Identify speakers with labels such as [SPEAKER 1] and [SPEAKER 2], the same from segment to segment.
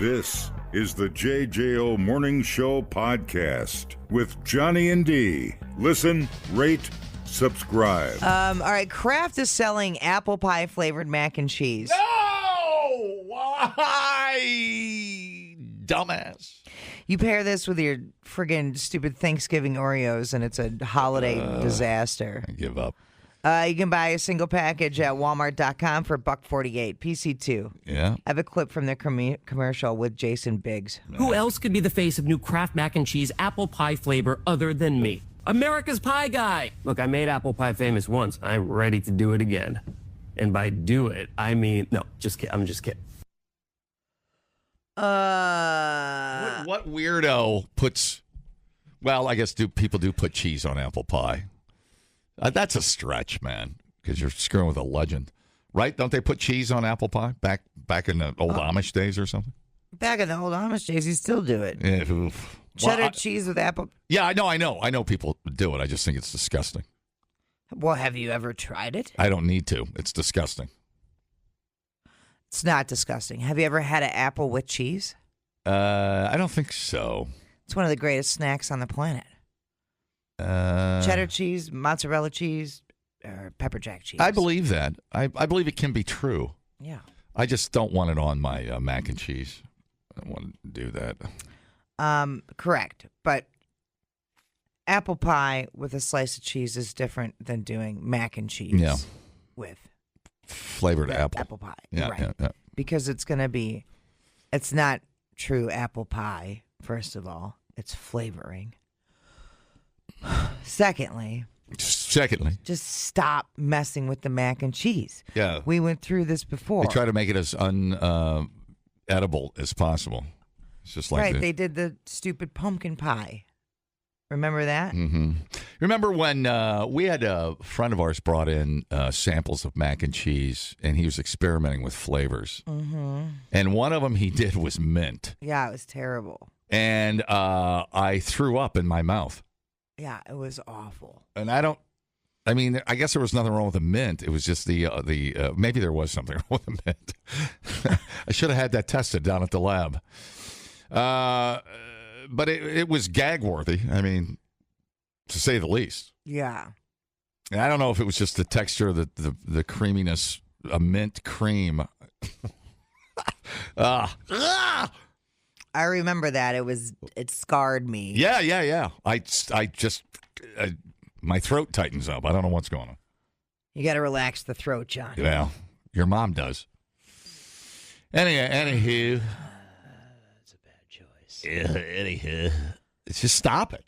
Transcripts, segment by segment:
[SPEAKER 1] This is the JJO Morning Show podcast with Johnny and D. Listen, rate, subscribe.
[SPEAKER 2] All right, Kraft is selling apple pie flavored mac and cheese.
[SPEAKER 3] No! Why? Dumbass.
[SPEAKER 2] You pair this with your friggin' stupid Thanksgiving Oreos, and it's a holiday disaster.
[SPEAKER 3] I give up.
[SPEAKER 2] You can buy a single package at Walmart.com for $1.48. PC2.
[SPEAKER 3] Yeah.
[SPEAKER 2] I have a clip from the commercial with Jason Biggs.
[SPEAKER 4] Who else could be the face of new Kraft mac and cheese apple pie flavor other than me? America's Pie Guy. Look, I made apple pie famous once. I'm ready to do it again. And by do it, I mean, no, just kidding. I'm just kidding.
[SPEAKER 3] What weirdo puts, well, I guess people do put cheese on apple pie. That's a stretch, man, because you're screwing with a legend. Right? Don't they put cheese on apple pie back in the old Amish days or something?
[SPEAKER 2] Back in the old Amish days, you still do it.
[SPEAKER 3] Yeah, oof.
[SPEAKER 2] Cheddar cheese with apple.
[SPEAKER 3] Yeah, I know people do it. I just think it's disgusting.
[SPEAKER 2] Well, have you ever tried it?
[SPEAKER 3] I don't need to. It's disgusting.
[SPEAKER 2] It's not disgusting. Have you ever had an apple with cheese?
[SPEAKER 3] I don't think so.
[SPEAKER 2] It's one of the greatest snacks on the planet. Cheddar cheese, mozzarella cheese, or pepper jack cheese.
[SPEAKER 3] I believe that. I believe it can be true.
[SPEAKER 2] Yeah.
[SPEAKER 3] I just don't want it on my mac and cheese. I don't want to do that.
[SPEAKER 2] Correct. But apple pie with a slice of cheese is different than doing mac and cheese with
[SPEAKER 3] flavored apple
[SPEAKER 2] pie.
[SPEAKER 3] Yeah,
[SPEAKER 2] right.
[SPEAKER 3] yeah.
[SPEAKER 2] Because it's not true apple pie, first of all. It's flavoring. Secondly, just stop messing with the mac and cheese.
[SPEAKER 3] Yeah.
[SPEAKER 2] We went through this before.
[SPEAKER 3] They try to make it as unedible as possible. It's just like
[SPEAKER 2] they did the stupid pumpkin pie. Remember that?
[SPEAKER 3] Mm-hmm. Remember when we had a friend of ours brought in samples of mac and cheese, and he was experimenting with flavors.
[SPEAKER 2] Mm-hmm.
[SPEAKER 3] And one of them he did was mint.
[SPEAKER 2] Yeah, it was terrible.
[SPEAKER 3] And I threw up in my mouth.
[SPEAKER 2] Yeah, it was awful.
[SPEAKER 3] And I guess there was nothing wrong with the mint. It was just the maybe there was something wrong with the mint. I should have had that tested down at the lab. But it was gag worthy. I mean, to say the least.
[SPEAKER 2] Yeah.
[SPEAKER 3] And I don't know if it was just the texture, the creaminess, a mint cream.
[SPEAKER 2] I remember that. It scarred me.
[SPEAKER 3] Yeah. I just my throat tightens up. I don't know what's going on.
[SPEAKER 2] You got to relax the throat, John.
[SPEAKER 3] Well, your mom does. Anywho.
[SPEAKER 2] That's a bad choice.
[SPEAKER 3] Anywho. Just stop it.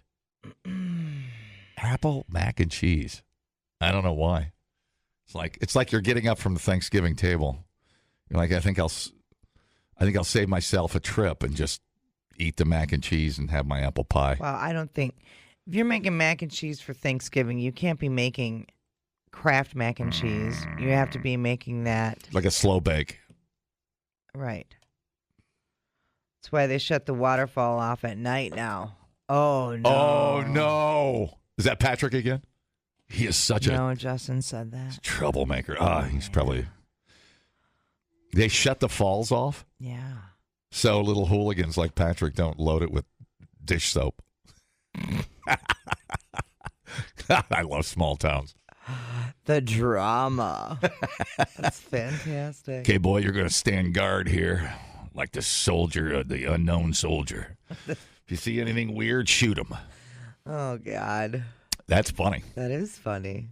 [SPEAKER 3] Apple mac and cheese. I don't know why. It's like you're getting up from the Thanksgiving table. You're like, I think I'll save myself a trip and just eat the mac and cheese and have my apple pie.
[SPEAKER 2] Well, I don't think if you're making mac and cheese for Thanksgiving, you can't be making Kraft mac and cheese. You have to be making that
[SPEAKER 3] like a slow bake.
[SPEAKER 2] Right. That's why they shut the waterfall off at night now. Oh, no.
[SPEAKER 3] Oh, no. Is that Patrick again? He is such
[SPEAKER 2] No, Justin said that.
[SPEAKER 3] Troublemaker. He's probably... They shut the falls off?
[SPEAKER 2] Yeah.
[SPEAKER 3] So little hooligans like Patrick don't load it with dish soap. I love small towns.
[SPEAKER 2] The drama. That's fantastic.
[SPEAKER 3] Okay, boy, you're going to stand guard here like the soldier, the unknown soldier. If you see anything weird, shoot him.
[SPEAKER 2] Oh, God.
[SPEAKER 3] That's funny.
[SPEAKER 2] That is funny.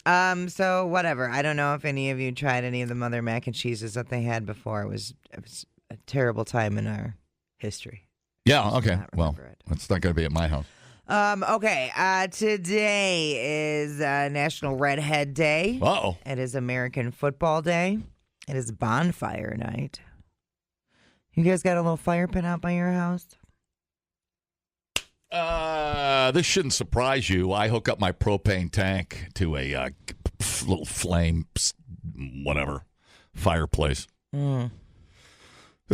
[SPEAKER 2] So whatever. I don't know if any of you tried any of the other mac and cheeses that they had before. It was a terrible time in our history.
[SPEAKER 3] Yeah, okay. Well, it's not going to be at my house.
[SPEAKER 2] Okay. Today is National Redhead Day.
[SPEAKER 3] Uh-oh.
[SPEAKER 2] It is American Football Day. It is bonfire night. You guys got a little fire pit out by your house?
[SPEAKER 3] This shouldn't surprise you. I hook up my propane tank to a little flame, whatever, fireplace. It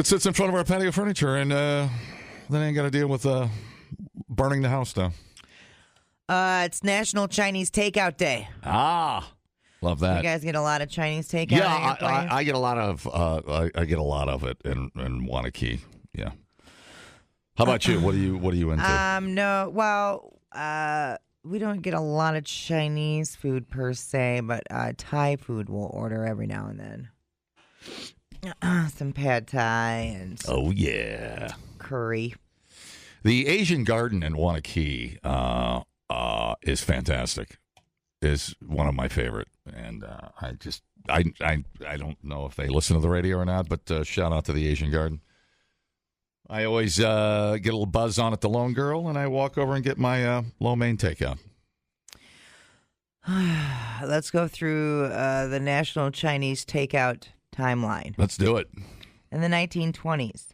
[SPEAKER 3] sits in front of our patio furniture, and then I ain't got to deal with burning the house down.
[SPEAKER 2] It's National Chinese Takeout Day.
[SPEAKER 3] Love that.
[SPEAKER 2] You guys get a lot of Chinese takeout.
[SPEAKER 3] Yeah,
[SPEAKER 2] at your place?
[SPEAKER 3] I get a lot of I get a lot of it in Wanakee. Yeah. How about you? What are you into?
[SPEAKER 2] No. Well, we don't get a lot of Chinese food per se, but Thai food we'll order every now and then. Some pad Thai and
[SPEAKER 3] Oh yeah.
[SPEAKER 2] curry.
[SPEAKER 3] The Asian Garden in Wanakee is fantastic. Is one of my favorite, and I don't know if they listen to the radio or not, but shout out to the Asian Garden. I always get a little buzz on at the Lone Girl, and I walk over and get my lo mein takeout.
[SPEAKER 2] Let's go through the national Chinese takeout timeline.
[SPEAKER 3] Let's do it.
[SPEAKER 2] In the 1920s,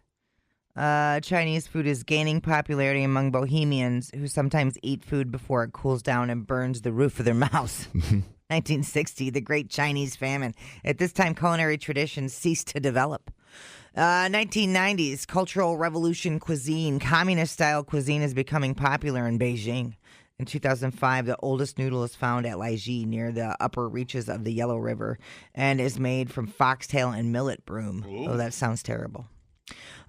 [SPEAKER 2] Chinese food is gaining popularity among bohemians who sometimes eat food before it cools down and burns the roof of their mouths. 1960, the Great Chinese Famine. At this time, culinary traditions ceased to develop. 1990s, Cultural Revolution cuisine. Communist-style cuisine is becoming popular in Beijing. In 2005, the oldest noodle is found at Laiji near the upper reaches of the Yellow River and is made from foxtail and millet broom. Ooh. Oh, that sounds terrible.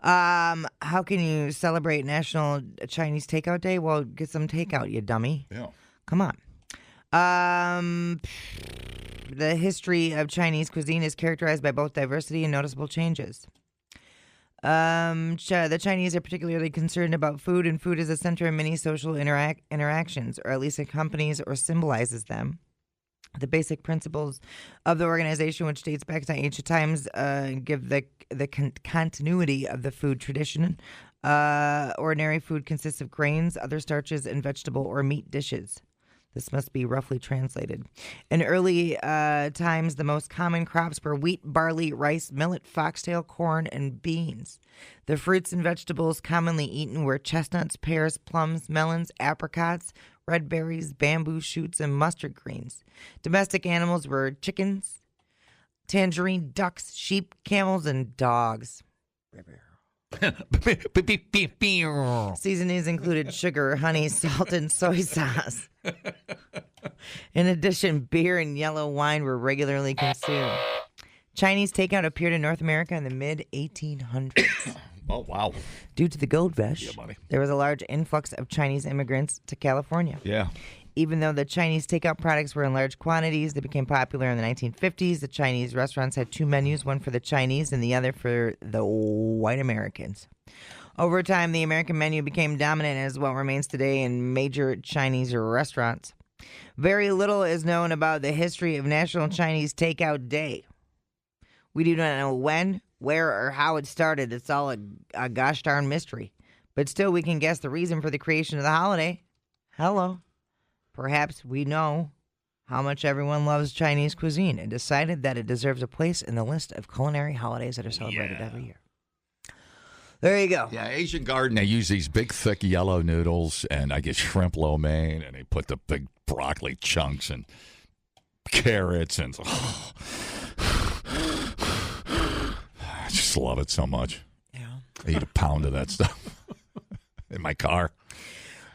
[SPEAKER 2] How can you celebrate National Chinese Takeout Day? Well, get some takeout, you dummy.
[SPEAKER 3] Yeah.
[SPEAKER 2] Come on. The history of Chinese cuisine is characterized by both diversity and noticeable changes. The Chinese are particularly concerned about food, and food is a center of many social interactions, or at least accompanies or symbolizes them. The basic principles of the organization, which dates back to ancient times, give the continuity of the food tradition. Ordinary food consists of grains, other starches, and vegetable or meat dishes. This must be roughly translated. In early times, the most common crops were wheat, barley, rice, millet, foxtail, corn, and beans. The fruits and vegetables commonly eaten were chestnuts, pears, plums, melons, apricots, red berries, bamboo shoots, and mustard greens. Domestic animals were chickens, tangerine, ducks, sheep, camels, and dogs. Seasonings included sugar, honey, salt, and soy sauce. In addition, beer and yellow wine were regularly consumed. Chinese takeout appeared in North America in the mid-1800s.
[SPEAKER 3] Oh, wow.
[SPEAKER 2] Due to the gold rush,
[SPEAKER 3] Yeah, buddy.
[SPEAKER 2] there was a large influx of Chinese immigrants to California.
[SPEAKER 3] Yeah.
[SPEAKER 2] Even though the Chinese takeout products were in large quantities, they became popular in the 1950s. The Chinese restaurants had two menus, one for the Chinese and the other for the white Americans. Over time, the American menu became dominant as what remains today in major Chinese restaurants. Very little is known about the history of National Chinese Takeout Day. We do not know when, where, or how it started. It's all a gosh darn mystery. But still, we can guess the reason for the creation of the holiday. Hello. Perhaps we know how much everyone loves Chinese cuisine and decided that it deserves a place in the list of culinary holidays that are celebrated every year. There you go.
[SPEAKER 3] Yeah, Asian Garden, they use these big, thick yellow noodles, and I get shrimp lo mein, and they put the big broccoli chunks and carrots, and I just love it so much.
[SPEAKER 2] Yeah.
[SPEAKER 3] I eat a pound of that stuff in my car.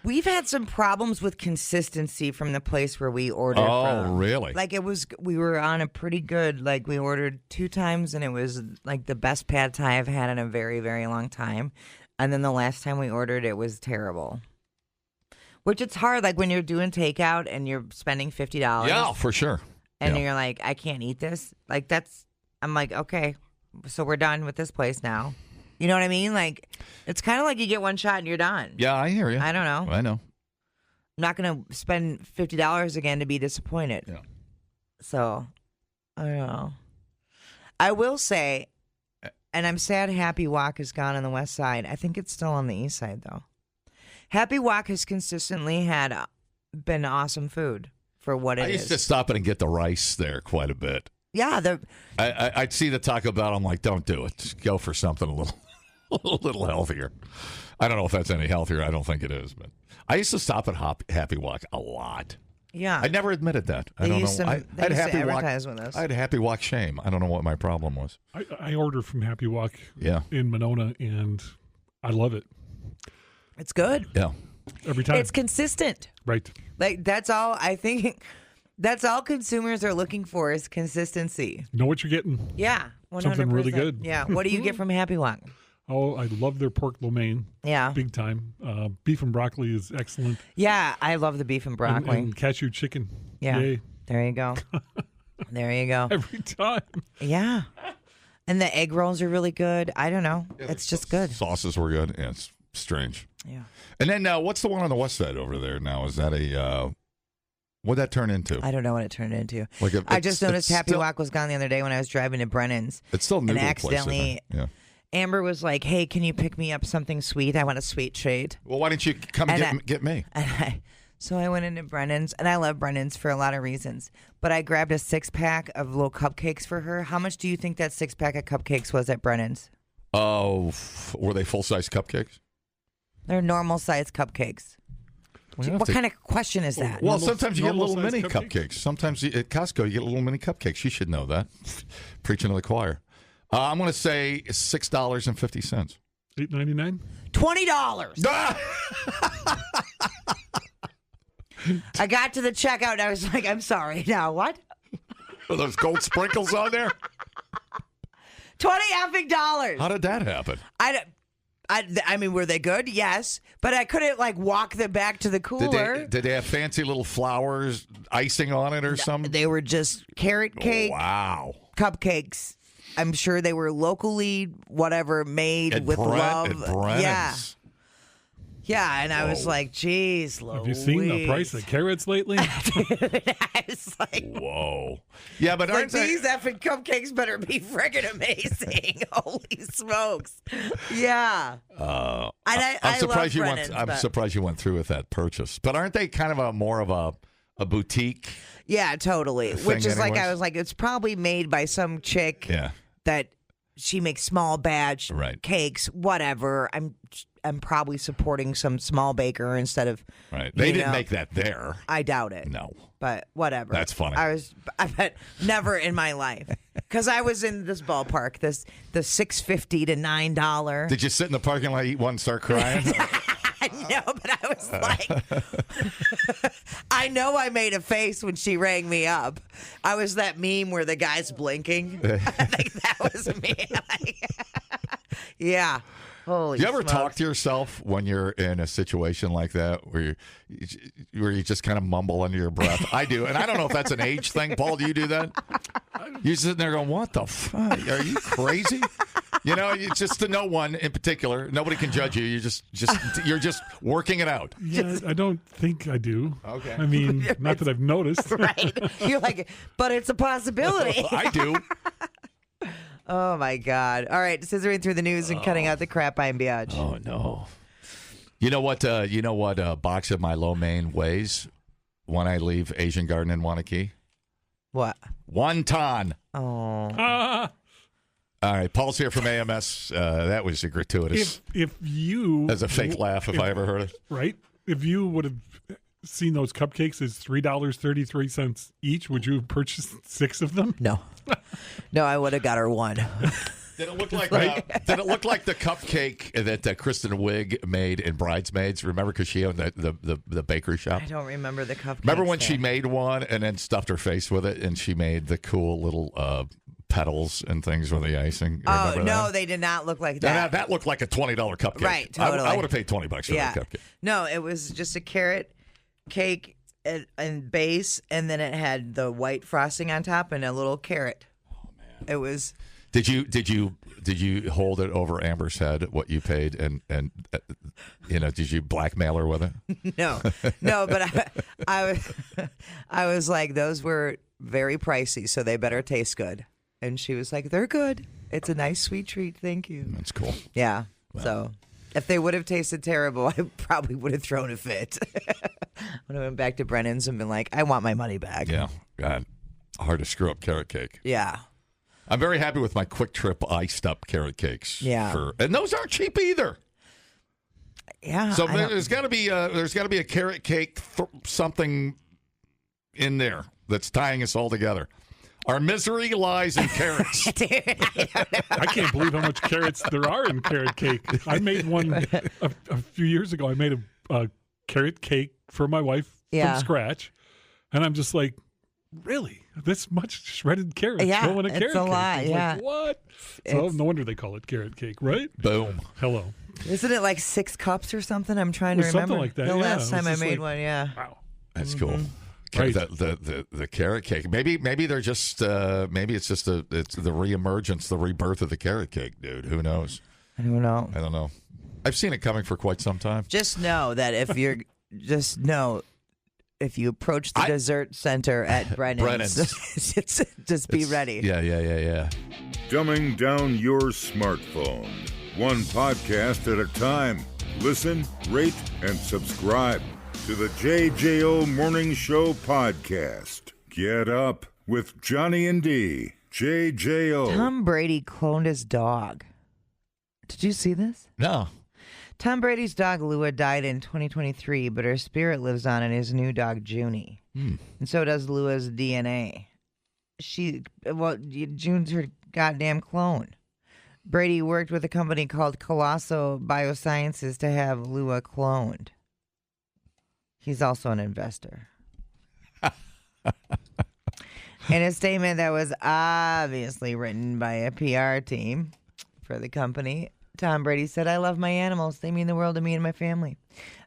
[SPEAKER 2] We've had some problems with consistency from the place where we ordered from.
[SPEAKER 3] Oh, really?
[SPEAKER 2] Like we were on a pretty good, like we ordered 2 times and it was like the best pad Thai I've had in a very, very long time. And then the last time we ordered, it was terrible. Which it's hard, like when you're doing takeout and you're spending $50.
[SPEAKER 3] Yeah, for sure.
[SPEAKER 2] And you're like, I can't eat this. Like I'm like, okay, so we're done with this place now. You know what I mean? Like, it's kind of like you get one shot and you're done.
[SPEAKER 3] Yeah, I hear you.
[SPEAKER 2] I don't know.
[SPEAKER 3] I know.
[SPEAKER 2] I'm not going to spend $50 again to be disappointed.
[SPEAKER 3] Yeah.
[SPEAKER 2] So, I don't know. I will say, and I'm sad Happy Wok is gone on the west side. I think it's still on the east side, though. Happy Wok has consistently been awesome food for what it is.
[SPEAKER 3] I used to stop in and get the rice there quite a bit.
[SPEAKER 2] Yeah.
[SPEAKER 3] I'd see the Taco Bell. I'm like, don't do it. Just go for something a little healthier. I don't know if that's any healthier. I don't think it is. But I used to stop at Happy Wok a lot.
[SPEAKER 2] Yeah.
[SPEAKER 3] I never admitted that. I don't know. I had Happy Wok. With us. I had Happy Wok shame. I don't know what my problem was.
[SPEAKER 5] I order from Happy Wok in Monona, and I love it.
[SPEAKER 2] It's good.
[SPEAKER 3] Yeah.
[SPEAKER 5] Every time.
[SPEAKER 2] It's consistent.
[SPEAKER 5] Right.
[SPEAKER 2] Like, that's all I think. That's all consumers are looking for is consistency.
[SPEAKER 5] Know what you're getting.
[SPEAKER 2] Yeah, 100%.
[SPEAKER 5] Something really good.
[SPEAKER 2] Yeah. What do you get from Happy Walk?
[SPEAKER 5] Oh, I love their pork lo mein.
[SPEAKER 2] Yeah.
[SPEAKER 5] Big time. Beef and broccoli is excellent.
[SPEAKER 2] Yeah, I love the beef and broccoli.
[SPEAKER 5] And cashew chicken.
[SPEAKER 2] Yeah.
[SPEAKER 5] Yay.
[SPEAKER 2] There you go. There you go.
[SPEAKER 5] Every time.
[SPEAKER 2] Yeah. And the egg rolls are really good. I don't know. It's just good.
[SPEAKER 3] Sauces were good. Yeah, it's strange.
[SPEAKER 2] Yeah.
[SPEAKER 3] And then what's the one on the west side over there now? Is that what'd that turn into?
[SPEAKER 2] I don't know what it turned into.
[SPEAKER 3] Like
[SPEAKER 2] I just noticed Happy Walk was gone the other day when I was driving to Brennan's.
[SPEAKER 3] It's still a noodle
[SPEAKER 2] and accidentally,
[SPEAKER 3] place, yeah.
[SPEAKER 2] Amber was like, "Hey, can you pick me up something sweet? I want a sweet treat."
[SPEAKER 3] Well, why didn't you come and get me?
[SPEAKER 2] So I went into Brennan's, and I love Brennan's for a lot of reasons. But I grabbed a 6-pack of little cupcakes for her. How much do you think that 6-pack of cupcakes was at Brennan's?
[SPEAKER 3] Oh, were they full-size cupcakes?
[SPEAKER 2] They're normal-sized cupcakes. What kind of question is that?
[SPEAKER 3] Well, sometimes you get little mini cupcakes. Sometimes at Costco, you get little mini cupcakes. You should know that. Preaching to the choir. I'm going to say $6.50.
[SPEAKER 5] $8.99.
[SPEAKER 2] $20. I got to the checkout and I was like, I'm sorry. Now what?
[SPEAKER 3] Are those gold sprinkles on there?
[SPEAKER 2] $20.
[SPEAKER 3] How did that happen?
[SPEAKER 2] I mean, were they good? Yes, but I couldn't walk them back to the cooler.
[SPEAKER 3] Did they have fancy little flowers, icing on it, or something?
[SPEAKER 2] They were just carrot cake.
[SPEAKER 3] Wow.
[SPEAKER 2] Cupcakes. I'm sure they were locally made with love. Yeah. Yeah, and I was like, geez, Louise.
[SPEAKER 5] Have you seen the price of carrots lately?
[SPEAKER 2] I was like,
[SPEAKER 3] whoa. Yeah, but aren't
[SPEAKER 2] these effing cupcakes better be friggin' amazing. Holy smokes. Yeah.
[SPEAKER 3] I'm surprised surprised you went through with that purchase. But aren't they kind of more of a boutique?
[SPEAKER 2] Yeah, totally. Which is I was like, it's probably made by some chick that she makes small batch cakes, whatever. I'm probably supporting some small baker instead of
[SPEAKER 3] They didn't make that there.
[SPEAKER 2] I doubt it.
[SPEAKER 3] No.
[SPEAKER 2] But whatever.
[SPEAKER 3] That's funny.
[SPEAKER 2] I bet never in my life. Because I was in this ballpark, the $6.50 to $9.
[SPEAKER 3] Did you sit in the parking lot, eat one, and start crying?
[SPEAKER 2] No, but I was like, I know I made a face when she rang me up. I was that meme where the guy's blinking. I think that was me. Yeah. Holy
[SPEAKER 3] Do you ever
[SPEAKER 2] smokes.
[SPEAKER 3] talk to yourself when you're in a situation like that where you just kind of mumble under your breath? I do, and I don't know if that's an age thing. Paul, do you do that? You're sitting there going, "What the fuck? Are you crazy?" You know, it's just to no one in particular. Nobody can judge you. You're just working it out.
[SPEAKER 5] Yeah, I don't think I do.
[SPEAKER 3] Okay.
[SPEAKER 5] I mean, not that I've noticed.
[SPEAKER 2] Right. You're like, but it's a possibility.
[SPEAKER 3] I do.
[SPEAKER 2] Oh, my God. All right. Scissoring through the news and cutting out the crap I'm biatch.
[SPEAKER 3] Oh, no. You know what a box of my lo mein weighs when I leave Asian Garden in Wanakee?
[SPEAKER 2] What?
[SPEAKER 3] 1 ton.
[SPEAKER 2] Oh.
[SPEAKER 3] All right. Paul's here from AMS. That was a gratuitous.
[SPEAKER 5] If you...
[SPEAKER 3] As a fake laugh, if I ever heard it.
[SPEAKER 5] Right? If you would have seen those cupcakes as $3.33 each, would you have purchased 6 of them?
[SPEAKER 2] No. No, I would have got her 1.
[SPEAKER 3] Did it look like the cupcake that Kristen Wiig made in Bridesmaids? Remember, because she owned the bakery shop.
[SPEAKER 2] I don't remember the cupcake.
[SPEAKER 3] Remember when she made one and then stuffed her face with it, and she made the cool little petals and things with the icing?
[SPEAKER 2] Oh no, they did not look like that.
[SPEAKER 3] That looked like a $20 cupcake.
[SPEAKER 2] Right, totally.
[SPEAKER 3] I would have paid $20 for that cupcake.
[SPEAKER 2] No, it was just a carrot cake and base, and then it had the white frosting on top and a little carrot.
[SPEAKER 3] Oh man!
[SPEAKER 2] It was.
[SPEAKER 3] Did you hold it over Amber's head what you paid and did you blackmail her with it?
[SPEAKER 2] No, but I was like, those were very pricey, so they better taste good. And she was like, they're good. It's a nice sweet treat. Thank you.
[SPEAKER 3] That's cool.
[SPEAKER 2] Yeah. Well. So if they would have tasted terrible, I probably would have thrown a fit. When I went back to Brennan's and been like, I want my money back.
[SPEAKER 3] Yeah. God, hard to screw up carrot cake.
[SPEAKER 2] Yeah.
[SPEAKER 3] I'm very happy with my Quick Trip iced up carrot cakes.
[SPEAKER 2] Yeah.
[SPEAKER 3] And those aren't cheap either.
[SPEAKER 2] Yeah.
[SPEAKER 3] So there's got to be a carrot cake something in there that's tying us all together. Our misery lies in carrots.
[SPEAKER 2] Dude,
[SPEAKER 5] I can't believe how much carrots there are in carrot cake. I made one a few years ago. I made a carrot cake for my wife from scratch. And I'm just like, Really? This much shredded carrots
[SPEAKER 2] Yeah,
[SPEAKER 5] go in a
[SPEAKER 2] it's
[SPEAKER 5] carrot
[SPEAKER 2] a
[SPEAKER 5] cake?
[SPEAKER 2] lot,
[SPEAKER 5] It's
[SPEAKER 2] yeah.
[SPEAKER 5] like, what? So
[SPEAKER 2] It's-
[SPEAKER 5] no wonder they call it carrot cake, right?
[SPEAKER 3] Boom.
[SPEAKER 5] Hello.
[SPEAKER 2] Isn't it like 6 cups or something? I'm trying
[SPEAKER 5] It
[SPEAKER 2] to
[SPEAKER 5] was
[SPEAKER 2] remember.
[SPEAKER 5] something like that,
[SPEAKER 2] The
[SPEAKER 5] yeah.
[SPEAKER 2] last
[SPEAKER 5] It was
[SPEAKER 2] time I
[SPEAKER 5] just
[SPEAKER 2] made
[SPEAKER 5] like-
[SPEAKER 2] one, yeah.
[SPEAKER 5] Wow.
[SPEAKER 3] That's cool.
[SPEAKER 5] Right.
[SPEAKER 3] The carrot cake. Maybe they're just maybe it's just it's the reemergence, the rebirth of the carrot cake, dude. Who knows?
[SPEAKER 2] I don't know.
[SPEAKER 3] I don't know. I've seen it coming for quite some time.
[SPEAKER 2] Just know that if you're if you approach the dessert center at Brennan's, just be ready.
[SPEAKER 3] Yeah.
[SPEAKER 1] Dumbing down your smartphone. One podcast at a time. Listen, rate, and subscribe to the JJO Morning Show podcast. Get up with Johnny and D. JJO.
[SPEAKER 2] Tom Brady cloned his dog. Did you see this?
[SPEAKER 3] No.
[SPEAKER 2] Tom Brady's dog Lua died in 2023, but her spirit lives on in his new dog Junie, and so does Lua's DNA. June's her goddamn clone. Brady worked with a company called Colosso Biosciences to have Lua cloned. He's also an investor. In a statement that was obviously written by a PR team for the company, Tom Brady said, "I love my animals. They mean the world to me and my family.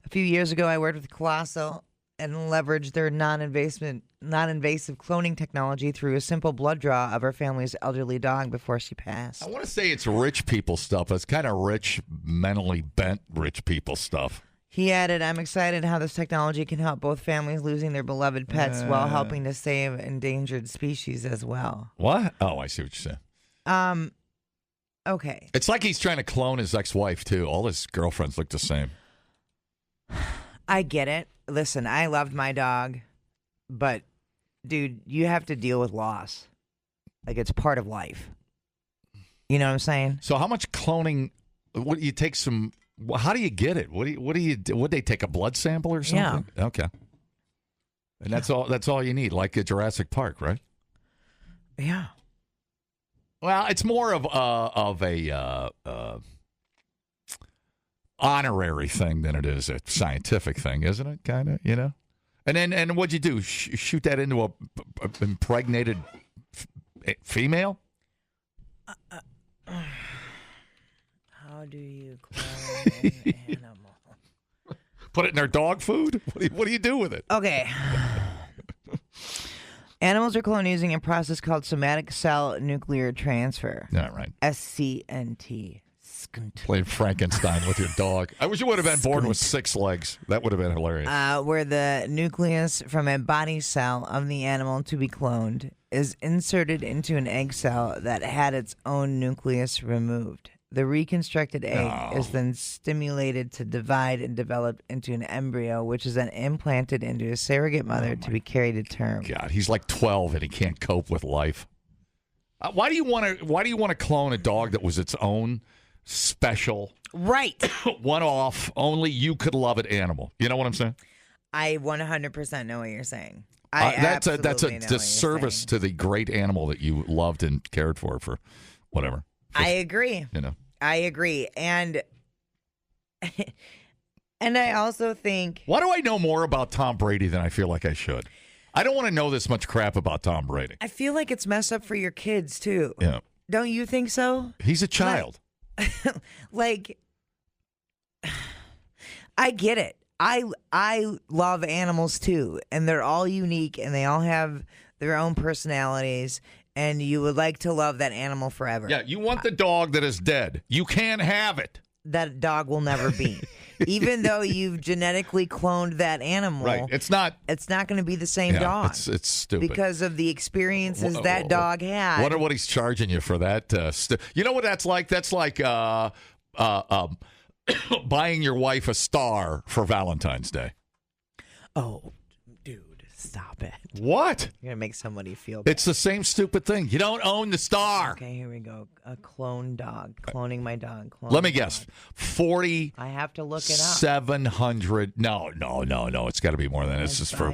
[SPEAKER 2] A few years ago, I worked with Colosso and leveraged their non-invasive cloning technology through a simple blood draw of our family's elderly dog before she passed."
[SPEAKER 3] I want to say it's rich people stuff. It's kind of rich, mentally bent rich people stuff.
[SPEAKER 2] He added, "I'm excited how this technology can help both families losing their beloved pets while helping to save endangered species as well."
[SPEAKER 3] What? Oh, I see what you're saying.
[SPEAKER 2] Okay.
[SPEAKER 3] It's like he's trying to clone his ex-wife, too. All his girlfriends look the same.
[SPEAKER 2] I get it. Listen, I loved my dog, but dude, you have to deal with loss. Like, it's part of life. You know what I'm saying?
[SPEAKER 3] So how much cloning, what do you take some, how do you get it? Would they take a blood sample or something? Yeah. Okay. And that's all you need, like at Jurassic Park, right?
[SPEAKER 2] Yeah.
[SPEAKER 3] Well, it's more of a honorary thing than it is a scientific thing, isn't it? Kind of, you know. And what'd you do? Shoot that into a impregnated female?
[SPEAKER 2] How do you clone an animal?
[SPEAKER 3] Put it in their dog food? What do you do with it?
[SPEAKER 2] Okay. Animals are cloned using a process called somatic cell nuclear transfer.
[SPEAKER 3] All right.
[SPEAKER 2] SCNT.
[SPEAKER 3] Play Frankenstein with your dog. I wish you would have been born with 6 legs. That would have been hilarious.
[SPEAKER 2] Where the nucleus from a body cell of the animal to be cloned is inserted into an egg cell that had its own nucleus removed. The reconstructed egg is then stimulated to divide and develop into an embryo, which is then implanted into a surrogate mother to be carried to term.
[SPEAKER 3] God, he's like 12 and he can't cope with life. Why do you want to clone a dog that was its own special,
[SPEAKER 2] right,
[SPEAKER 3] one-off, only you could love it animal? You know what I'm saying?
[SPEAKER 2] I 100% know what you're saying.
[SPEAKER 3] That's a
[SPEAKER 2] absolutely know what you're
[SPEAKER 3] disservice
[SPEAKER 2] saying.
[SPEAKER 3] to the great animal that you loved and cared for whatever.
[SPEAKER 2] I agree.
[SPEAKER 3] You know,
[SPEAKER 2] I agree, and I also think.
[SPEAKER 3] Why do I know more about Tom Brady than I feel like I should? I don't want to know this much crap about Tom Brady.
[SPEAKER 2] I feel like it's messed up for your kids too.
[SPEAKER 3] Yeah,
[SPEAKER 2] don't you think so?
[SPEAKER 3] He's a child.
[SPEAKER 2] Like, I get it. I love animals too, and they're all unique, and they all have their own personalities. And you would like to love that animal forever.
[SPEAKER 3] Yeah, you want the dog that is dead. You can't have it.
[SPEAKER 2] That dog will never be. Even though you've genetically cloned that animal.
[SPEAKER 3] Right. It's not
[SPEAKER 2] going to be the same dog.
[SPEAKER 3] It's stupid.
[SPEAKER 2] Because of the experiences that dog had.
[SPEAKER 3] Wonder what he's charging you for that. You know what that's like? That's like buying your wife a star for Valentine's Day.
[SPEAKER 2] Oh, dude. Stop it.
[SPEAKER 3] What?
[SPEAKER 2] You're going to make somebody feel bad.
[SPEAKER 3] It's the same stupid thing. You don't own the star.
[SPEAKER 2] Okay, here we go. A clone dog. Cloning my dog.
[SPEAKER 3] Let me guess. 40.
[SPEAKER 2] I have to look it up.
[SPEAKER 3] 700. No. It's got to be more than that. This is for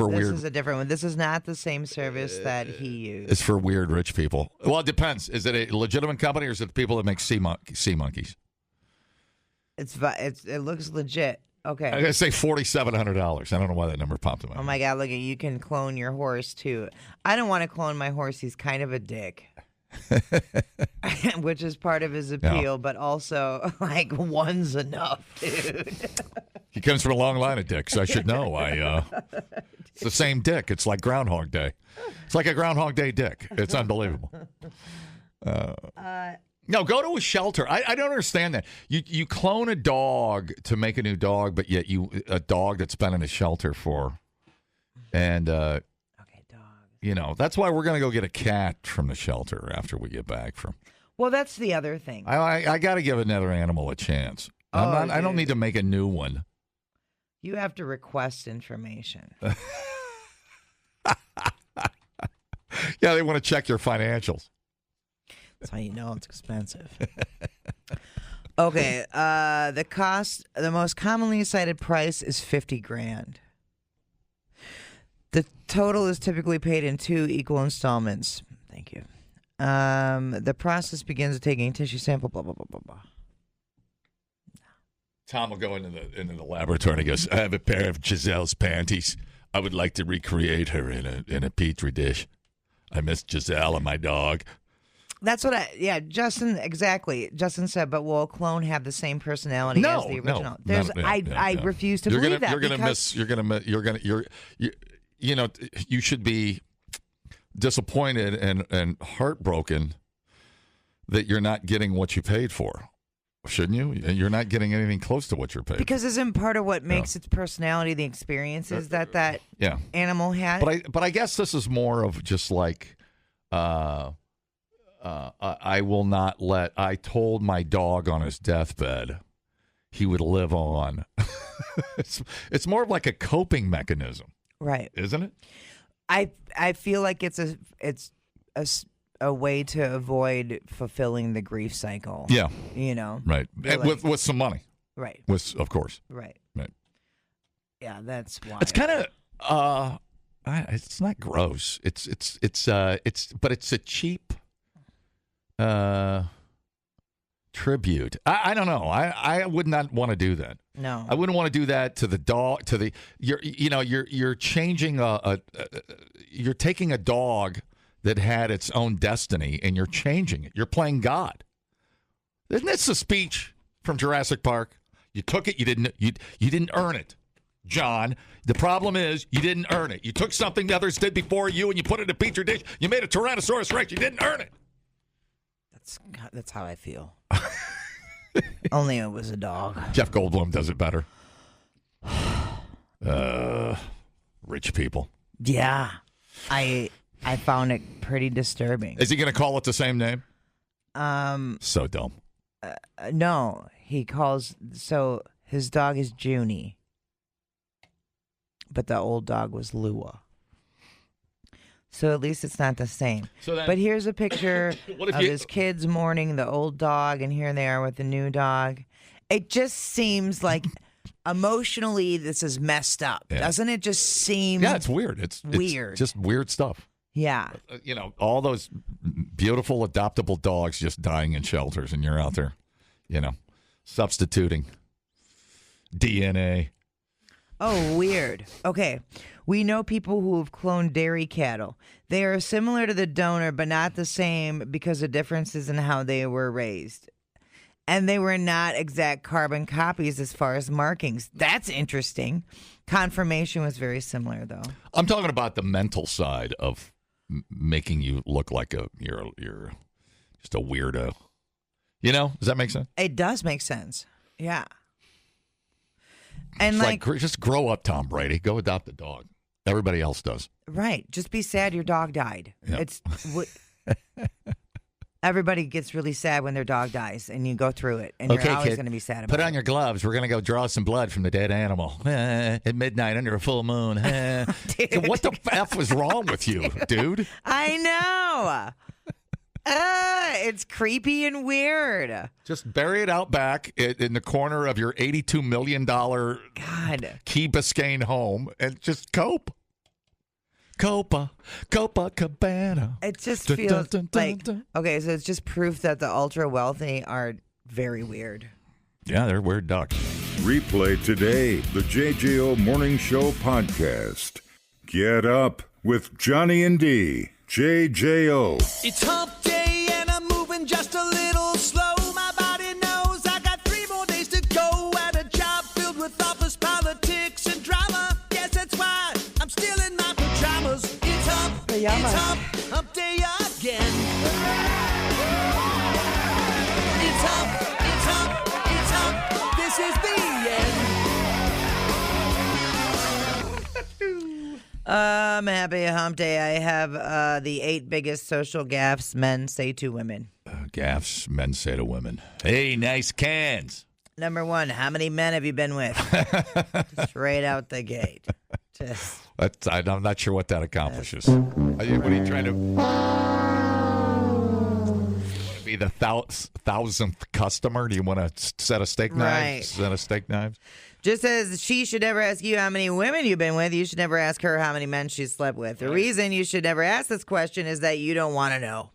[SPEAKER 3] weird.
[SPEAKER 2] This is a different one. This is not the same service that he used.
[SPEAKER 3] It's for weird rich people. Well, it depends. Is it a legitimate company or is it the people that make sea monkeys?
[SPEAKER 2] It looks legit. Okay.
[SPEAKER 3] I'm going to say $4,700. I don't know why that number popped in my
[SPEAKER 2] Oh
[SPEAKER 3] head.
[SPEAKER 2] my God! Look, you can clone your horse too. I don't want to clone my horse. He's kind of a dick, which is part of his appeal. But also, like, one's enough, dude.
[SPEAKER 3] He comes from a long line of dicks. I should know. It's the same dick. It's like Groundhog Day. It's like a Groundhog Day dick. It's unbelievable. No, go to a shelter. I don't understand that. You clone a dog to make a new dog, but yet a dog that's been in a shelter for, and
[SPEAKER 2] Okay, dog.
[SPEAKER 3] that's why we're gonna go get a cat from the shelter after we get back from.
[SPEAKER 2] Well, that's the other thing.
[SPEAKER 3] I got to give another animal a chance. I don't
[SPEAKER 2] Dude.
[SPEAKER 3] need to make a new one.
[SPEAKER 2] You have to request information.
[SPEAKER 3] Yeah, they want to check your financials.
[SPEAKER 2] That's how you know it's expensive. Okay, the most commonly cited price is $50,000. The total is typically paid in 2 equal installments. Thank you. The process begins with taking a tissue sample. Blah blah blah blah blah.
[SPEAKER 3] Tom will go into the laboratory and he goes, "I have a pair of Giselle's panties. I would like to recreate her in a petri dish. I miss Giselle and my dog."
[SPEAKER 2] That's what Justin, exactly. Justin said, but will a clone have the same personality as the original? I refuse to believe that. You should be disappointed and heartbroken that you're not getting what you paid for. Shouldn't you? You're not getting anything close to what you're paid. Because isn't part of what makes its personality the experiences that animal had?
[SPEAKER 3] But I guess this is more of just like, I will not let. I told my dog on his deathbed he would live on. It's more of like a coping mechanism,
[SPEAKER 2] right?
[SPEAKER 3] Isn't it?
[SPEAKER 2] I feel like it's a way to avoid fulfilling the grief cycle.
[SPEAKER 3] Yeah,
[SPEAKER 2] right.
[SPEAKER 3] And with some money,
[SPEAKER 2] right?
[SPEAKER 3] Of course,
[SPEAKER 2] right.
[SPEAKER 3] Right.
[SPEAKER 2] Yeah, that's why.
[SPEAKER 3] It's kind of it's not gross. But it's a cheap tribute. I don't know. I would not want to do that.
[SPEAKER 2] No,
[SPEAKER 3] I wouldn't want to do that to the dog. You're changing you're taking a dog that had its own destiny and you're changing it. You're playing God. Isn't this the speech from Jurassic Park? You took it. You didn't earn it, John. The problem is you didn't earn it. You took something the others did before you and you put it in a petri dish. You made a Tyrannosaurus Rex. You didn't earn it.
[SPEAKER 2] That's how I feel. Only it was a dog.
[SPEAKER 3] Jeff Goldblum does it better. Rich people.
[SPEAKER 2] Yeah, I found it pretty disturbing.
[SPEAKER 3] Is he going to call it the same name? So dumb.
[SPEAKER 2] No, he calls. So his dog is Junie, but the old dog was Lua. So at least it's not the same. But here's a picture of his kids mourning the old dog, and here they are with the new dog. It just seems like emotionally this is messed up. Yeah. Doesn't it just seem
[SPEAKER 3] it's weird. It's weird. It's just weird stuff.
[SPEAKER 2] Yeah.
[SPEAKER 3] All those beautiful adoptable dogs just dying in shelters, and you're out there, substituting DNA.
[SPEAKER 2] Oh, weird. Okay. We know people who have cloned dairy cattle. They are similar to the donor, but not the same because of differences in how they were raised. And they were not exact carbon copies as far as markings. That's interesting. Confirmation was very similar, though.
[SPEAKER 3] I'm talking about the mental side of making you look like you're just a weirdo. Does that make sense?
[SPEAKER 2] It does make sense. Yeah. And
[SPEAKER 3] it's like just grow up, Tom Brady. Go adopt a dog. Everybody else does.
[SPEAKER 2] Right. Just be sad your dog died.
[SPEAKER 3] Yep.
[SPEAKER 2] It's everybody gets really sad when their dog dies, and you go through it, and you're always going to be sad about it.
[SPEAKER 3] Put on your gloves. We're going to go draw some blood from the dead animal at midnight under a full moon. What the F was wrong with you, dude?
[SPEAKER 2] I know. It's creepy and weird.
[SPEAKER 3] Just bury it out back in the corner of your $82 million Key Biscayne home and just cope. Copacabana.
[SPEAKER 2] It just feels like, okay, so it's just proof that the ultra wealthy are very weird.
[SPEAKER 3] Yeah, they're weird ducks.
[SPEAKER 1] Replay today the JJO Morning Show podcast. Get up with Johnny and D. JJO.
[SPEAKER 6] It's hump day and I'm moving just a little slow. My body knows I got 3 more days to go at a job filled with office politics and drama. Yes, that's why I'm still in my pajamas. It's hump day again. It's hump. This is the end.
[SPEAKER 2] Happy hump day. I have the 8 biggest social gaffes men say to women.
[SPEAKER 3] Gaffes men say to women. Hey, nice cans.
[SPEAKER 2] Number 1, how many men have you been with? Straight out the gate. Just
[SPEAKER 3] I'm not sure what that accomplishes. What are you trying to be the thousandth customer? Do you want to set a steak knife?
[SPEAKER 2] Right.
[SPEAKER 3] Set a steak knife?
[SPEAKER 2] Just as she should never ask you how many women you've been with, you should never ask her how many men she's slept with. The reason you should never ask this question is that you don't want to know.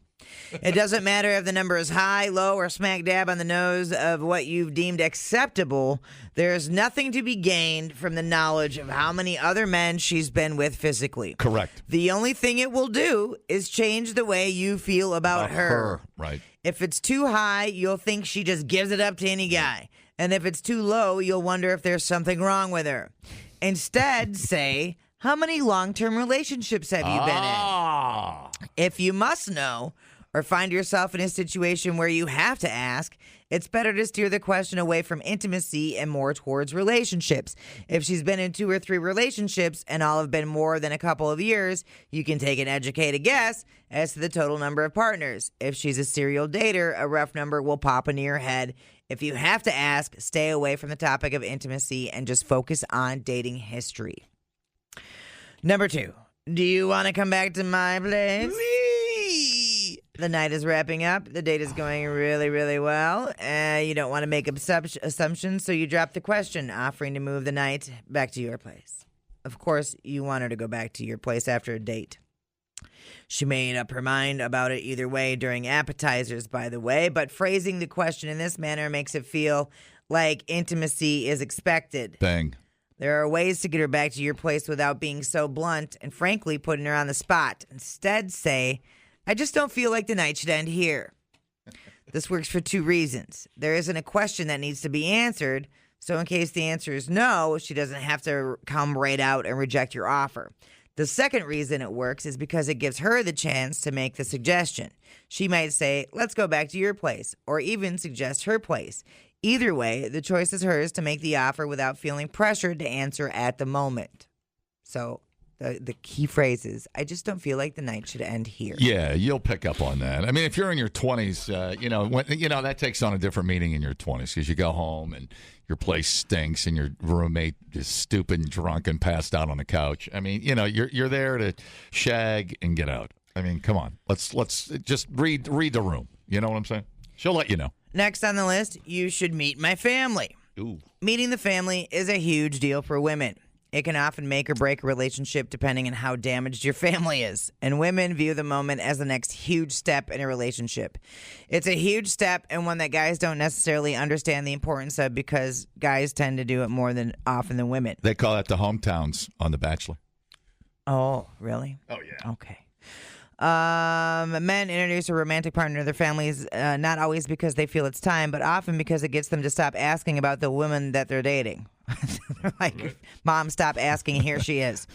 [SPEAKER 2] It doesn't matter if the number is high, low, or smack dab on the nose of what you've deemed acceptable. There's nothing to be gained from the knowledge of how many other men she's been with physically.
[SPEAKER 3] Correct.
[SPEAKER 2] The only thing it will do is change the way you feel about her.
[SPEAKER 3] Right.
[SPEAKER 2] If it's too high, you'll think she just gives it up to any guy. And if it's too low, you'll wonder if there's something wrong with her. Instead, say, how many long-term relationships have you been in? If you must know or find yourself in a situation where you have to ask, it's better to steer the question away from intimacy and more towards relationships. If she's been in 2 or 3 relationships and all have been more than a couple of years, you can take an educated guess as to the total number of partners. If she's a serial dater, a rough number will pop into your head. If you have to ask, stay away from the topic of intimacy and just focus on dating history. Number 2, do you want to come back to my place? The night is wrapping up. The date is going really, really well. You don't want to make assumptions, so you drop the question, offering to move the night back to your place. Of course, you want her to go back to your place after a date. She made up her mind about it either way during appetizers, by the way, but phrasing the question in this manner makes it feel like intimacy is expected.
[SPEAKER 3] Bang.
[SPEAKER 2] There are ways to get her back to your place without being so blunt and, frankly, putting her on the spot. Instead, say, I just don't feel like the night should end here. This works for 2 reasons. There isn't a question that needs to be answered, so in case the answer is no, she doesn't have to come right out and reject your offer. The second reason it works is because it gives her the chance to make the suggestion. She might say, let's go back to your place, or even suggest her place. Either way, the choice is hers to make the offer without feeling pressured to answer at the moment. So the key phrase is, I just don't feel like the night should end here.
[SPEAKER 3] Yeah, you'll pick up on that. I mean, if you're in your 20s, that takes on a different meaning in your 20s because you go home and your place stinks and your roommate is stupid and drunk and passed out on the couch. I mean, you're there to shag and get out. I mean, come on. Let's just read the room. You know what I'm saying? She'll let you know.
[SPEAKER 2] Next on the list, you should meet my family.
[SPEAKER 3] Ooh.
[SPEAKER 2] Meeting the family is a huge deal for women. It can often make or break a relationship depending on how damaged your family is. And women view the moment as the next huge step in a relationship. It's a huge step and one that guys don't necessarily understand the importance of because guys tend to do it more than often than women.
[SPEAKER 3] They call that the hometowns on The Bachelor.
[SPEAKER 2] Oh, really?
[SPEAKER 3] Oh, yeah.
[SPEAKER 2] Okay. Men introduce a romantic partner to their families, not always because they feel it's time, but often because it gets them to stop asking about the woman that they're dating. Like, Mom, stop asking, here she is.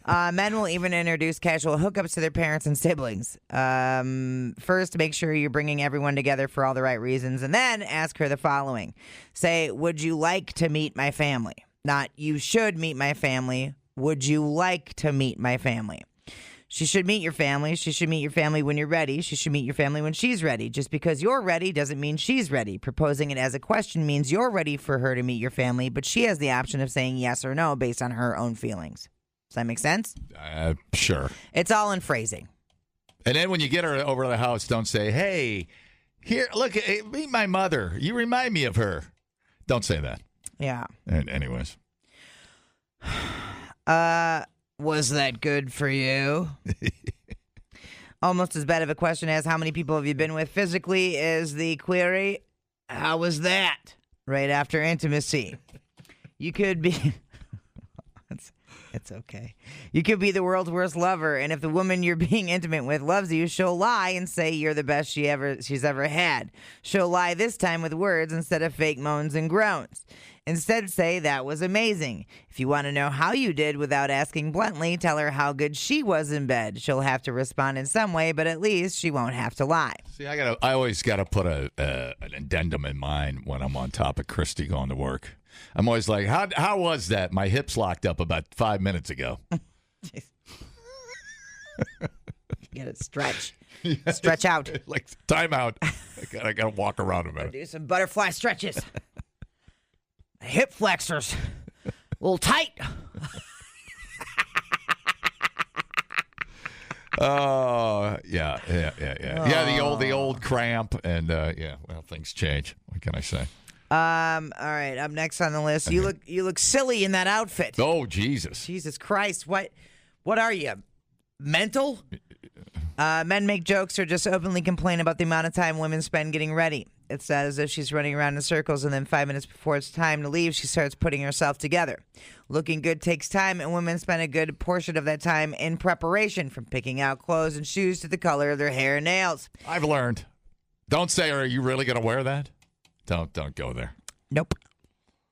[SPEAKER 2] Men will even introduce casual hookups to their parents and siblings. First, make sure you're bringing everyone together for all the right reasons, and then ask her the following. Say, would you like to meet my family? Not, you should meet my family. Would you like to meet my family? She should meet your family. She should meet your family when you're ready. She should meet your family when she's ready. Just because you're ready doesn't mean she's ready. Proposing it as a question means you're ready for her to meet your family, but she has the option of saying yes or no based on her own feelings. Does that make sense?
[SPEAKER 3] Sure.
[SPEAKER 2] It's all in phrasing.
[SPEAKER 3] And then when you get her over to the house, don't say, hey, here, look, meet my mother. You remind me of her. Don't say that.
[SPEAKER 2] Yeah.
[SPEAKER 3] And anyways.
[SPEAKER 2] Was that good for you? Almost as bad of a question as how many people have you been with physically is the query, how was that? Right after intimacy. You could be. It's okay. You could be the world's worst lover, and if the woman you're being intimate with loves you, she'll lie and say you're the best she's ever had. She'll lie this time with words instead of fake moans and groans. Instead, say that was amazing. If you want to know how you did without asking bluntly, tell her how good she was in bed. She'll have to respond in some way, but at least she won't have to lie.
[SPEAKER 3] See, I always gotta put an addendum in mind when I'm on top of Christy going to work. I'm always like, how was that? My hips locked up about 5 minutes ago.
[SPEAKER 2] You gotta stretch. Stretch out.
[SPEAKER 3] Like, time out. I gotta walk around a minute.
[SPEAKER 2] Do some butterfly stretches. Hip flexors. A little tight.
[SPEAKER 3] Oh, yeah. The old cramp, and well, things change. What can I say?
[SPEAKER 2] All right, up next on the list. You look silly in that outfit.
[SPEAKER 3] Oh, Jesus.
[SPEAKER 2] Jesus Christ. What are you? Mental? Men make jokes or just openly complain about the amount of time women spend getting ready. It's as if she's running around in circles, and then 5 minutes before it's time to leave, she starts putting herself together. Looking good takes time, and women spend a good portion of that time in preparation, from picking out clothes and shoes to the color of their hair and nails.
[SPEAKER 3] I've learned. Don't say, are you really going to wear that? Don't go there.
[SPEAKER 2] Nope.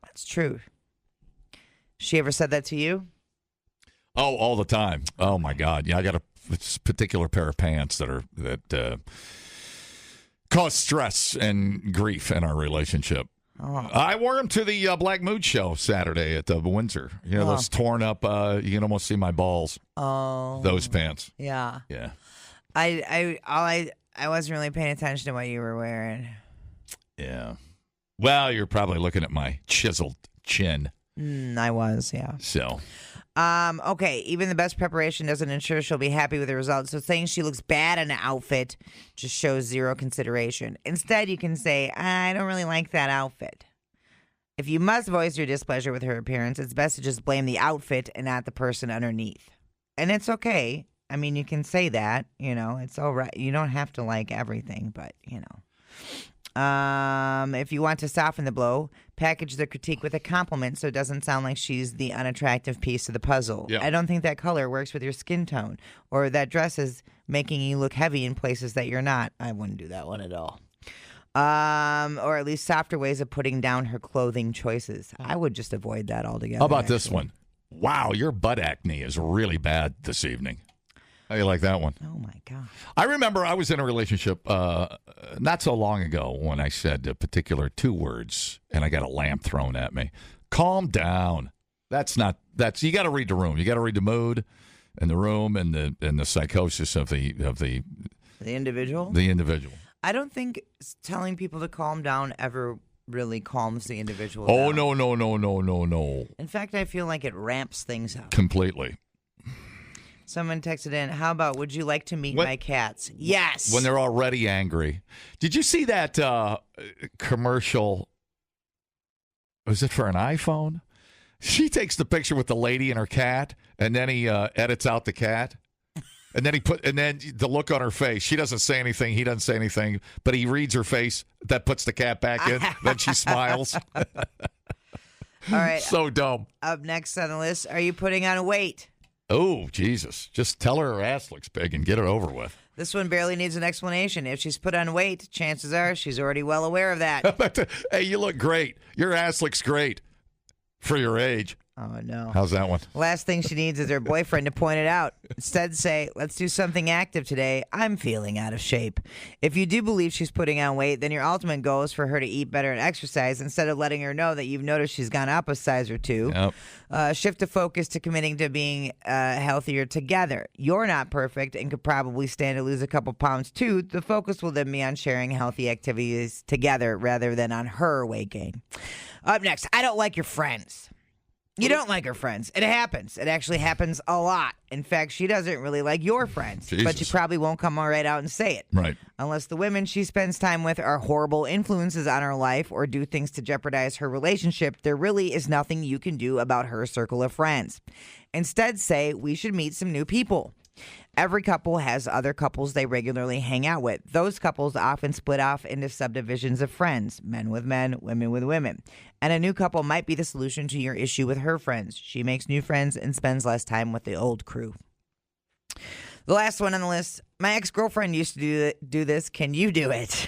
[SPEAKER 2] That's true. She ever said that to you?
[SPEAKER 3] Oh, all the time. Oh, my God. Yeah, I got a particular pair of pants that cause stress and grief in our relationship. Oh. I wore them to the Black Mood show Saturday at the Windsor. You know, those torn up, you can almost see my balls. Oh. Those pants.
[SPEAKER 2] Yeah.
[SPEAKER 3] Yeah.
[SPEAKER 2] I wasn't really paying attention to what you were wearing.
[SPEAKER 3] Yeah. Well, you're probably looking at my chiseled chin.
[SPEAKER 2] I was, yeah.
[SPEAKER 3] So.
[SPEAKER 2] Okay, even the best preparation doesn't ensure she'll be happy with the results. So saying she looks bad in an outfit just shows zero consideration. Instead, you can say, I don't really like that outfit. If you must voice your displeasure with her appearance, it's best to just blame the outfit and not the person underneath. And it's okay. I mean, you can say that, it's all right. You don't have to like everything, but, if you want to soften the blow, package the critique with a compliment so it doesn't sound like she's the unattractive piece of the puzzle.
[SPEAKER 3] Yeah.
[SPEAKER 2] I don't think that color works with your skin tone, or that dress is making you look heavy in places that you're not. I wouldn't do that one at all. Or at least softer ways of putting down her clothing choices. I would just avoid that altogether.
[SPEAKER 3] How about this one? Wow, your butt acne is really bad this evening. How do you like that one?
[SPEAKER 2] Oh, my God.
[SPEAKER 3] I remember I was in a relationship not so long ago when I said a particular 2 words, and I got a lamp thrown at me. Calm down. That's you got to read the room. You got to read the mood and the room and the psychosis of the
[SPEAKER 2] individual.
[SPEAKER 3] The individual.
[SPEAKER 2] I don't think telling people to calm down ever really calms the individual
[SPEAKER 3] down. No.
[SPEAKER 2] In fact, I feel like it ramps things up.
[SPEAKER 3] Completely.
[SPEAKER 2] Someone texted in, how about, would you like to meet my cats? Yes.
[SPEAKER 3] When they're already angry. Did you see that commercial? Was it for an iPhone? She takes the picture with the lady and her cat, and then he edits out the cat. And then the look on her face. She doesn't say anything. He doesn't say anything. But he reads her face. That puts the cat back in. Then she smiles.
[SPEAKER 2] All right.
[SPEAKER 3] So dumb.
[SPEAKER 2] Up next on the list, are you putting on weight?
[SPEAKER 3] Oh, Jesus. Just tell her ass looks big and get it over with.
[SPEAKER 2] This one barely needs an explanation. If she's put on weight, chances are she's already well aware of that.
[SPEAKER 3] Hey, you look great. Your ass looks great for your age.
[SPEAKER 2] Oh, no.
[SPEAKER 3] How's that one?
[SPEAKER 2] Last thing she needs is her boyfriend to point it out. Instead, say, let's do something active today. I'm feeling out of shape. If you do believe she's putting on weight, then your ultimate goal is for her to eat better and exercise instead of letting her know that you've noticed she's gone up a size or 2.
[SPEAKER 3] Yep.
[SPEAKER 2] Shift the focus to committing to being healthier together. You're not perfect and could probably stand to lose a couple pounds too. The focus will then be on sharing healthy activities together rather than on her weight gain. Up next, I don't like your friends. You don't like her friends. It happens. It actually happens a lot. In fact, she doesn't really like your friends.
[SPEAKER 3] Jesus.
[SPEAKER 2] But she probably won't come right out and say it.
[SPEAKER 3] Right.
[SPEAKER 2] Unless the women she spends time with are horrible influences on her life or do things to jeopardize her relationship, there really is nothing you can do about her circle of friends. Instead, say, we should meet some new people. Every couple has other couples they regularly hang out with. Those couples often split off into subdivisions of friends, men with men, women with women. And a new couple might be the solution to your issue with her friends. She makes new friends and spends less time with the old crew. The last one on the list, my ex-girlfriend used to do this. Can you do it?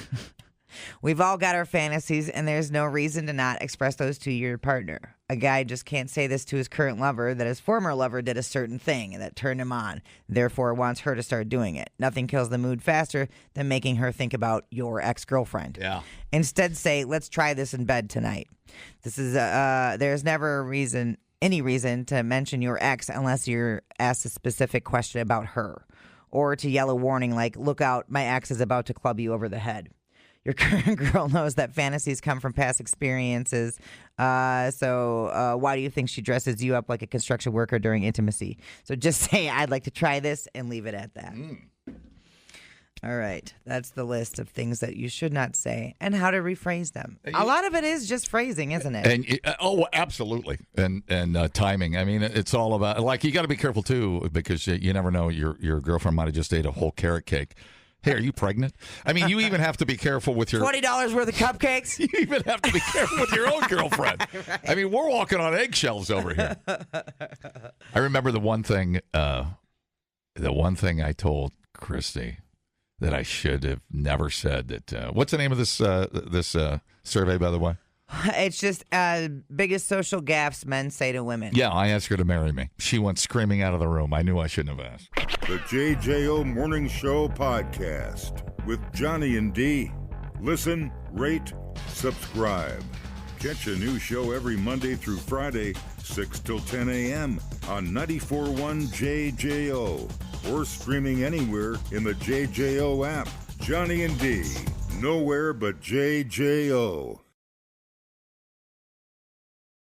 [SPEAKER 2] We've all got our fantasies, and there's no reason to not express those to your partner. A guy just can't say this to his current lover that his former lover did a certain thing that turned him on, therefore wants her to start doing it. Nothing kills the mood faster than making her think about your ex-girlfriend.
[SPEAKER 3] Yeah.
[SPEAKER 2] Instead, say, let's try this in bed tonight. This is there's never any reason to mention your ex unless you're asked a specific question about her, or to yell a warning like, look out, my ex is about to club you over the head. Your current girl knows that fantasies come from past experiences, so why do you think she dresses you up like a construction worker during intimacy? So just say, I'd like to try this, and leave it at that. All right. That's the list of things that you should not say and how to rephrase them. A lot of it is just phrasing, isn't it?
[SPEAKER 3] And absolutely. And timing. I mean, it's all about, like, you got to be careful, too, because you never know. Your girlfriend might have just ate a whole carrot cake. Hey, are you pregnant? I mean, you even have to be careful with your...
[SPEAKER 2] $20 worth of cupcakes?
[SPEAKER 3] You even have to be careful with your own girlfriend. Right. I mean, we're walking on eggshells over here. I remember the one thing I told Christy that I should have never said. That what's the name of this survey, by the way?
[SPEAKER 2] It's just biggest social gaffes men say to women.
[SPEAKER 3] Yeah, I asked her to marry me. She went screaming out of the room. I knew I shouldn't have asked.
[SPEAKER 1] The JJO Morning Show Podcast with Johnny and D. Listen, rate, subscribe. Catch a new show every Monday through Friday, 6 till 10 a.m. on 94.1 JJO or streaming anywhere in the JJO app. Johnny and D, nowhere but JJO.